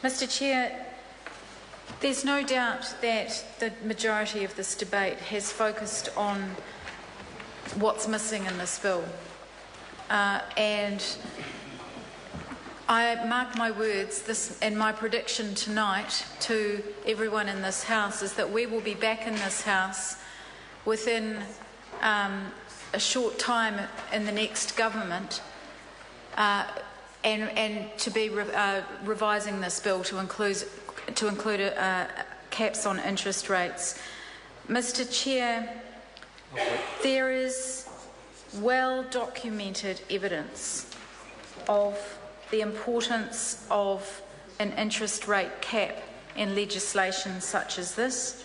Mr Chair, there's no doubt that the majority of this debate has focused on what's missing in this bill. And I mark my words, and my prediction tonight to everyone in this House is that we will be back in this House within a short time in the next government and to be revising this bill to include caps on interest rates. Mr Chair, there is well-documented evidence of the importance of an interest rate cap in legislation such as this.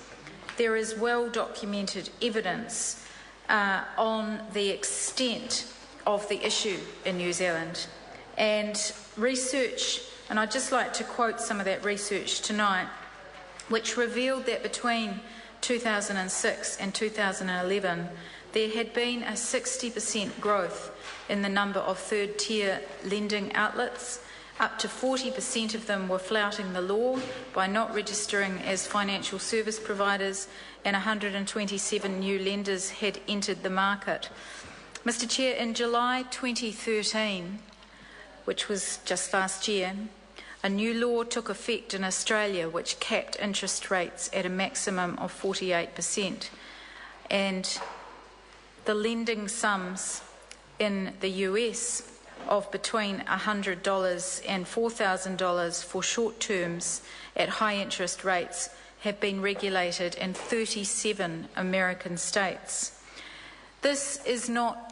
There is well-documented evidence on the extent of the issue in New Zealand. And research, and I'd just like to quote some of that research tonight, which revealed that between 2006 and 2011, there had been a 60% growth in the number of third-tier lending outlets. Up to 40% of them were flouting the law by not registering as financial service providers, and 127 new lenders had entered the market. Mr Chair, in July 2013, which was just last year, a new law took effect in Australia which capped interest rates at a maximum of 48%. And the lending sums in the US of between $100 and $4,000 for short terms at high interest rates have been regulated in 37 American states. This is not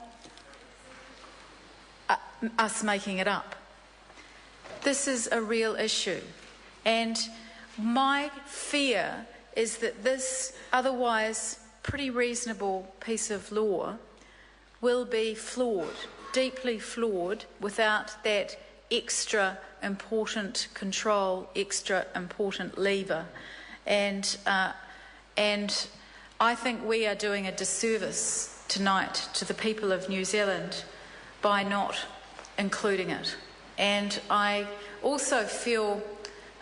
us making it up. This is a real issue. And my fear is that this otherwise pretty reasonable piece of law will be flawed, deeply flawed, without that extra important control, extra important lever. And I think we are doing a disservice tonight to the people of New Zealand by not including it. And I also feel,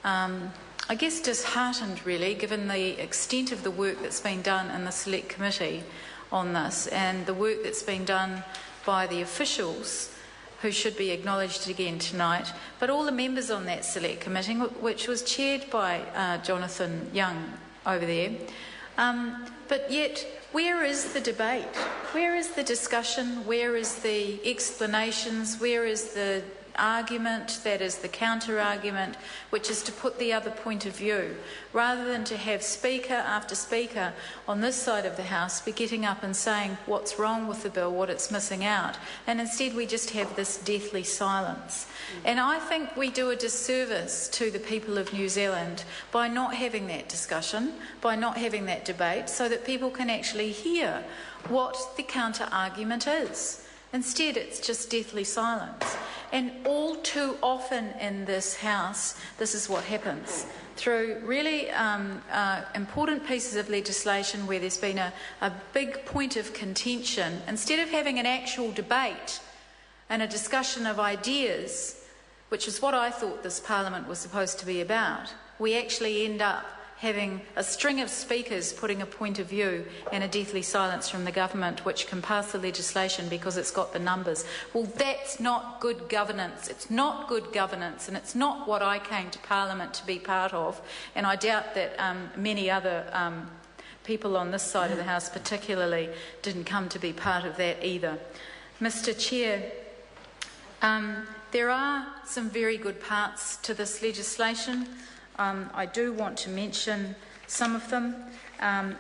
I guess, disheartened really, given the extent of the work that's been done in the Select Committee on this and the work that's been done by the officials who should be acknowledged again tonight, but all the members on that Select Committee, which was chaired by Jonathan Young over there. But yet, where is the debate? Where is the discussion? Where is the explanations? Where is the argument that is the counter-argument, which is to put the other point of view, rather than to have speaker after speaker on this side of the House be getting up and saying what's wrong with the bill, what it's missing out, and instead we just have this deathly silence. And I think we do a disservice to the people of New Zealand by not having that discussion, by not having that debate, so that people can actually hear what the counter-argument is. Instead, it's just deathly silence. And all too often in this House, this is what happens. Through really important pieces of legislation where there's been a big point of contention, instead of having an actual debate and a discussion of ideas, which is what I thought this Parliament was supposed to be about, we actually end up having a string of speakers putting a point of view and a deathly silence from the government which can pass the legislation because it's got the numbers. Well, that's not good governance. It's not good governance, and it's not what I came to Parliament to be part of, and I doubt that many other people on this side of the House particularly didn't come to be part of that either. Mr Chair, there are some very good parts to this legislation. I do want to mention some of them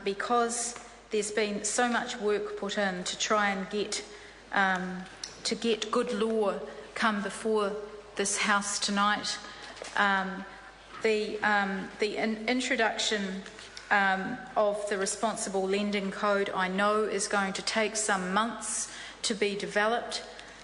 because there's been so much work put in to try and get good law come before this House tonight. The introduction of the Responsible Lending Code, I know, is going to take some months to be developed,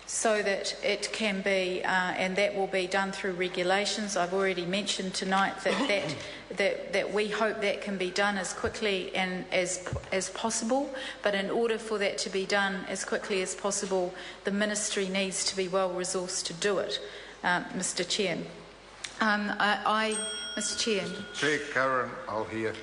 so that it can be, and that will be done through regulations. I've already mentioned tonight that we hope that can be done as quickly and as possible, but in order for that to be done as quickly as possible, the Ministry needs to be well resourced to do it, Mr Chair. Mr. Chair. Chair Karen, I'll hear.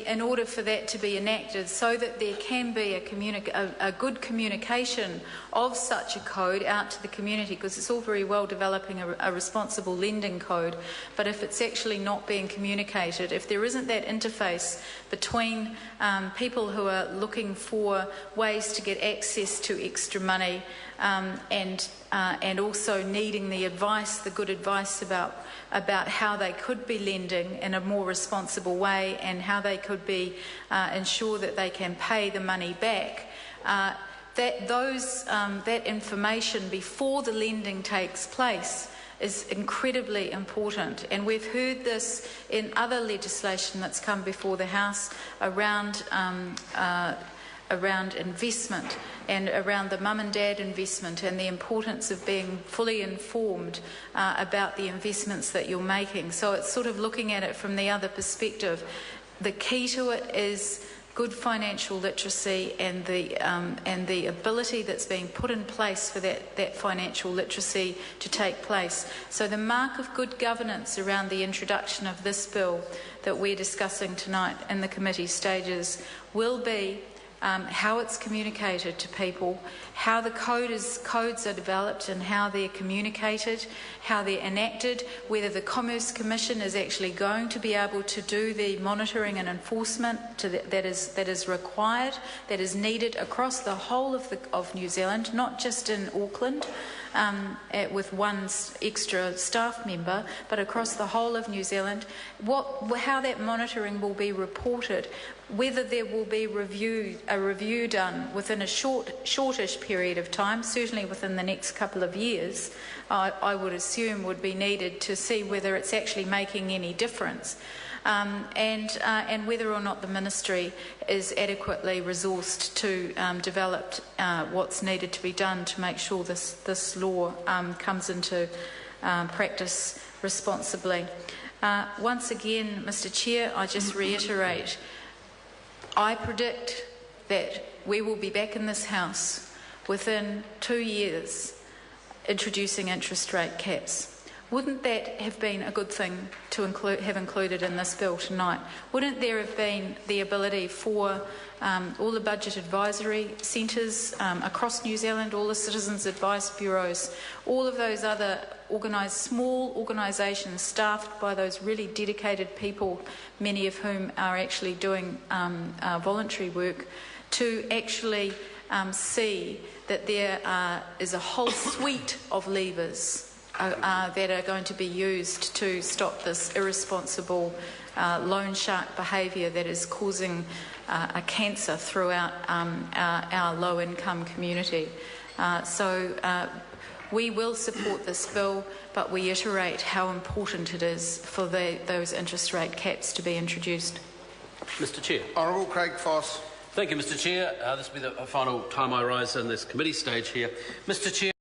In order for that to be enacted, so that there can be a good communication of such a code out to the community, because it's all very well developing a responsible lending code, but if it's actually not being communicated, if there isn't that interface between people who are looking for ways to get access to extra money and also needing the advice, the good advice about how they could be lending in a more responsible way and how they could be ensure that they can pay the money back. That information before the lending takes place is incredibly important, and we've heard this in other legislation that's come before the House around investment and around the mum and dad investment and the importance of being fully informed about the investments that you're making. So it's sort of looking at it from the other perspective. The key to it is good financial literacy and the ability that's being put in place for that financial literacy to take place. So the mark of good governance around the introduction of this bill that we're discussing tonight in the committee stages will be how it's communicated to people, how the codes are developed and how they're communicated, how they're enacted, whether the Commerce Commission is actually going to be able to do the monitoring and enforcement that is required, that is needed across the whole of New Zealand, not just in Auckland with one extra staff member, but across the whole of New Zealand, how that monitoring will be reported, whether there will be a review done within a shortish period of time, certainly within the next couple of years, I would assume would be needed to see whether it's actually making any difference, and whether or not the Ministry is adequately resourced to develop what's needed to be done to make sure this law comes into practice responsibly. Once again, Mr. Chair, I just reiterate, I predict that we will be back in this House within 2 years introducing interest rate caps. Wouldn't that have been a good thing to have included in this bill tonight? Wouldn't there have been the ability for all the budget advisory centres across New Zealand, all the citizens' advice bureaus, all of those other small organisations staffed by those really dedicated people, many of whom are actually doing voluntary work, to actually see that there is a whole suite of levers that are going to be used to stop this irresponsible loan shark behaviour that is causing a cancer throughout our low-income community. We will support this bill, but we iterate how important it is for those interest rate caps to be introduced. Mr. Chair. Honourable Craig Foss. Thank you, Mr. Chair. This will be the final time I rise in this committee stage here. Mr. Chair.